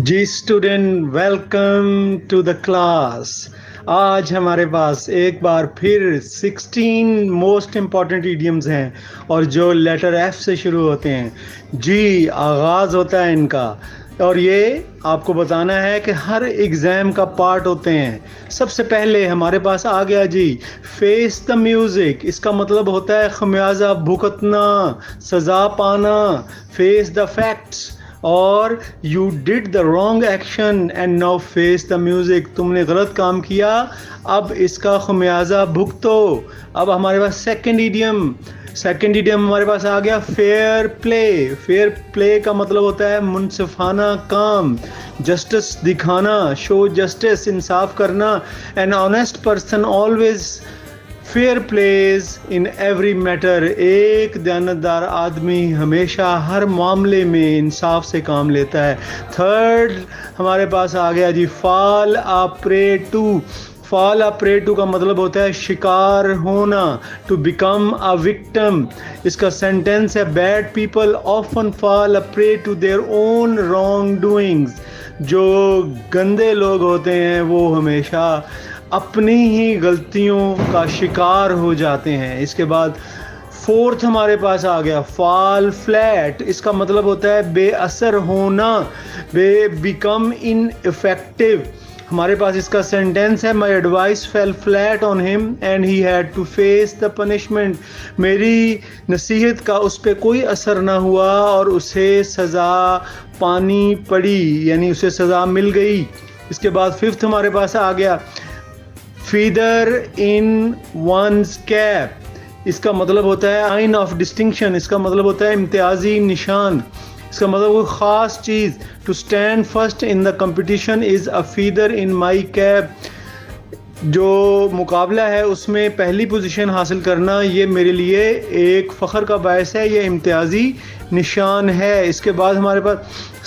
G student welcome to the class. آج ہمارے پاس ایک بار پھر 16 موسٹ امپورٹنٹ ایڈیمز ہیں اور جو لیٹر ایف سے شروع ہوتے ہیں. جی آغاز ہوتا ہے ان کا اور یہ آپ کو بتانا ہے کہ ہر ایگزام کا پارٹ ہوتے ہیں. سب سے پہلے ہمارے پاس آ گیا جی فیس دا میوزک. اس کا مطلب ہوتا ہے خمیازہ بھگتنا، سزا پانا. فیس دا فیکٹس اور you did the wrong action and now face the music. تم نے غلط کام کیا، اب اس کا خمیازہ بھگتو. اب ہمارے پاس سیکنڈ ایڈیم ہمارے پاس آ گیا فیئر پلے. فیئر پلے کا مطلب ہوتا ہے منصفانہ کام، جسٹس دکھانا، شو جسٹس، انصاف کرنا. An honest person always fair plays in every matter. ایک دیانتدار آدمی ہمیشہ ہر معاملے میں انصاف سے کام لیتا ہے. تھرڈ ہمارے پاس آ گیا جی فال a prey to. Fall a prey to کا مطلب ہوتا ہے شکار ہونا، ٹو بیکم اے وکٹم. اس کا سینٹینس ہے bad people often fall a prey to their own wrong doings. جو گندے لوگ ہوتے ہیں وہ ہمیشہ اپنی ہی غلطیوں کا شکار ہو جاتے ہیں. اس کے بعد فورتھ ہمارے پاس آ گیا فال فلیٹ. اس کا مطلب ہوتا ہے بے اثر ہونا، بیکم ان افیکٹو. ہمارے پاس اس کا سینٹینس ہے my advice feel flat on him and he had to face the punishment. میری نصیحت کا اس پہ کوئی اثر نہ ہوا اور اسے سزا پانی پڑی، یعنی اسے سزا مل گئی. اس کے بعد ففتھ ہمارے پاس آ گیا فیدر ان ونز کیپ. اس کا مطلب ہوتا ہے آئن آف ڈسٹنکشن. اس کا مطلب ہوتا ہے امتیازی نشان. اس کا مطلب کوئی خاص چیز. To stand first in the competition is a feather in my cap. جو مقابلہ ہے اس میں پہلی پوزیشن حاصل کرنا یہ میرے لیے ایک فخر کا باعث ہے، یہ امتیازی نشان ہے. اس کے بعد ہمارے پاس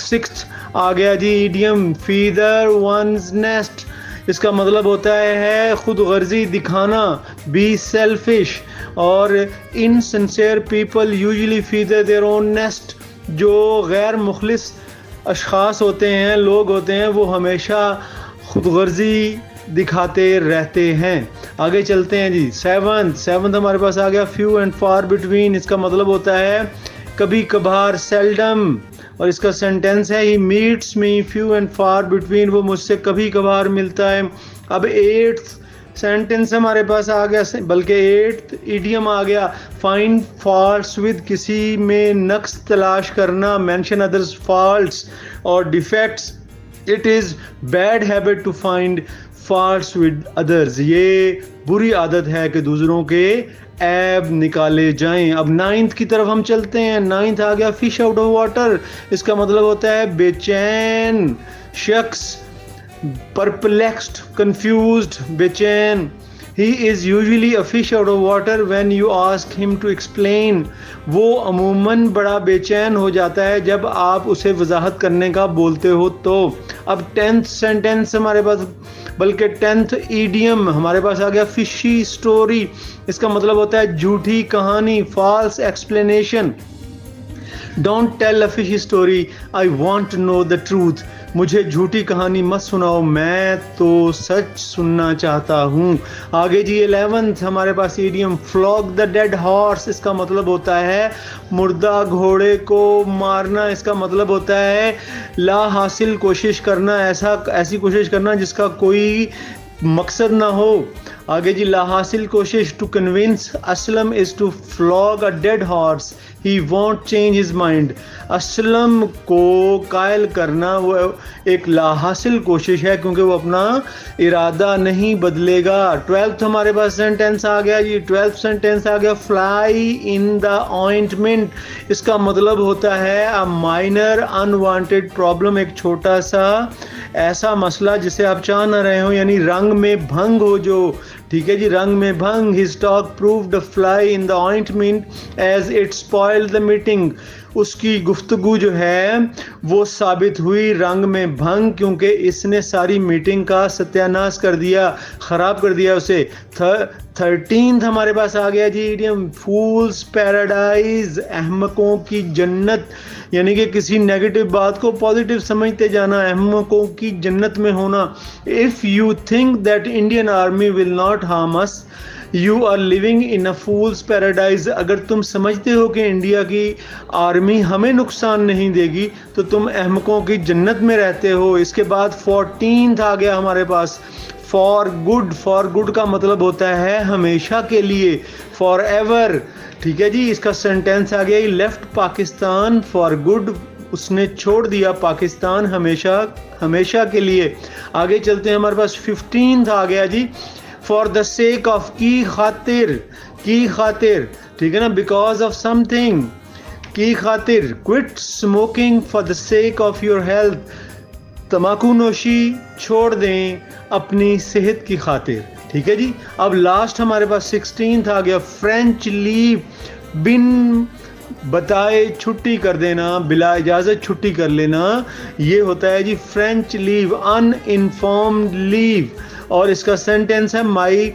سکسth آ گیا جی ایڈیم فیدر ونز نیسٹ. اس کا مطلب ہوتا ہے خود غرضی دکھانا، بی سیلفش. اور insincere people usually feather their own nest. جو غیر مخلص اشخاص ہوتے ہیں، لوگ ہوتے ہیں، وہ ہمیشہ خود غرضی دکھاتے رہتے ہیں. آگے چلتے ہیں جی سیونتھ ہمارے پاس آ گیا فیو اینڈ فار بٹوین. اس کا مطلب ہوتا ہے کبھی کبھار، سیلڈم. اور اس کا سینٹینس ہے he meets me few and far between. وہ مجھ سے کبھی کبھار ملتا ہے. اب ایٹھ سینٹینس ہمارے پاس آ گیا، بلکہ ایٹھ ایڈیم آ گیا فائنڈ فالٹس ود. کسی میں نقص تلاش کرنا، مینشن ادرس فالٹس اور defects. It is bad habit to find faults with others. یہ بری عادت ہے کہ دوسروں کے عیب نکالے جائیں. اب نائنتھ کی طرف ہم چلتے ہیں. نائنتھ آ گیا فش آؤٹ آف واٹر. اس کا مطلب ہوتا ہے بے چین شخص، پرپلیکسڈ، کنفیوزڈ، بے چین. He is usually a fish out of water when you ask him to explain. وہ عموماً بڑا بے چین ہو جاتا ہے جب آپ اسے وضاحت کرنے کا بولتے ہو تو. اب 10th سینٹینس ہمارے پاس، بلکہ 10th ایڈیم ہمارے پاس آ گیا فشی اسٹوری. اس کا مطلب ہوتا ہے جھوٹی کہانی، false explanation. Don't tell a fishy story, I want to know the truth. مجھے جھوٹی کہانی مت سناؤ، میں تو سچ سننا چاہتا ہوں. آگے جی 11th ہمارے پاس ایڈیم فلاگ دا ڈیڈ ہارس. اس کا مطلب ہوتا ہے مردہ گھوڑے کو مارنا. اس کا مطلب ہوتا ہے لا حاصل کوشش کرنا، ایسی کوشش کرنا جس کا کوئی مقصد نہ ہو. آگے جی لا حاصل کوشش. To convince Aslam is to flog a dead horse. He want change his mind. Aslam کو قائل کرنا وہ ایک لا حاصل کوشش ہے کیونکہ وہ اپنا ارادہ نہیں بدلے گا. 12th ہمارے پاس سینٹینس آ گیا جی 12th سینٹینس آ گیا فلائی ان دا آئنٹمنٹ. اس کا مطلب ہوتا ہے اے مائنر انوانٹیڈ پرابلم. ایک چھوٹا سا ایسا مسئلہ جسے آپ چاہ نہ رہے ہو، یعنی رنگ میں بھنگ ہو جو. ٹھیک ہے جی، رنگ میں بھنگ. His talk proved a fly in the ointment as it spoiled the meeting. اس کی گفتگو جو ہے وہ ثابت ہوئی رنگ میں بھنگ، کیونکہ اس نے ساری میٹنگ کا ستیاناش کر دیا، خراب کر دیا اسے۔ 13 ہمارے پاس آ گیا جی ایڈیم فولز پیراڈائز، احمقوں کی جنت، یعنی کہ کسی نیگیٹو بات کو پازیٹیو سمجھتے جانا، احمقوں کی جنت میں ہونا۔ If you think that Indian army will not harm us, you are living in a fool's paradise۔ اگر تم سمجھتے ہو کہ انڈیا کی آرمی ہمیں نقصان نہیں دے گی تو تم احمقوں کی جنت میں رہتے ہو۔ اس کے بعد 14 آ گیا ہمارے پاس، فار گڈ۔ فار گڈ کا مطلب ہوتا ہے ہمیشہ کے لیے، فار ایور، ٹھیک ہے جی۔ اس کا سینٹینس آ گیا، he left Pakistan for good, اس نے چھوڑ دیا پاکستان ہمیشہ ہمیشہ کے لیے۔ آگے چلتے ہیں، ہمارے پاس 15 آ گیا جی، فار دا سیک آف، کی خاطر، کی خاطر، ٹھیک ہے نا، بیکاز آف سم تھنگ، کی خاطر۔ Quit smoking for the sake of your health, تمباکو نوشی چھوڑ دیں اپنی صحت کی خاطر، ٹھیک ہے جی۔ اب لاسٹ ہمارے پاس 16 آ گیا، فرینچ لیو، بن بتائے چھٹی کر دینا، بلا اجازت چھٹی کر لینا، یہ ہوتا ہے جی فرینچ لیو، ان انفارمڈ لیو۔ اور اس کا سینٹینس ہے، my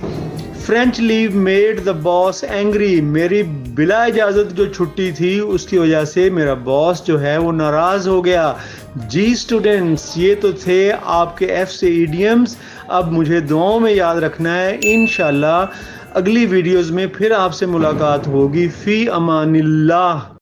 French leave made the boss angry, میری بلا اجازت جو چھٹی تھی اس کی وجہ سے میرا باس جو ہے وہ ناراض ہو گیا۔ جی اسٹوڈنٹس، یہ تو تھے آپ کے ایف سے ایڈیمز۔ اب مجھے دعاؤں میں یاد رکھنا ہے، انشاءاللہ اگلی ویڈیوز میں پھر آپ سے ملاقات ہوگی۔ فی امان اللہ۔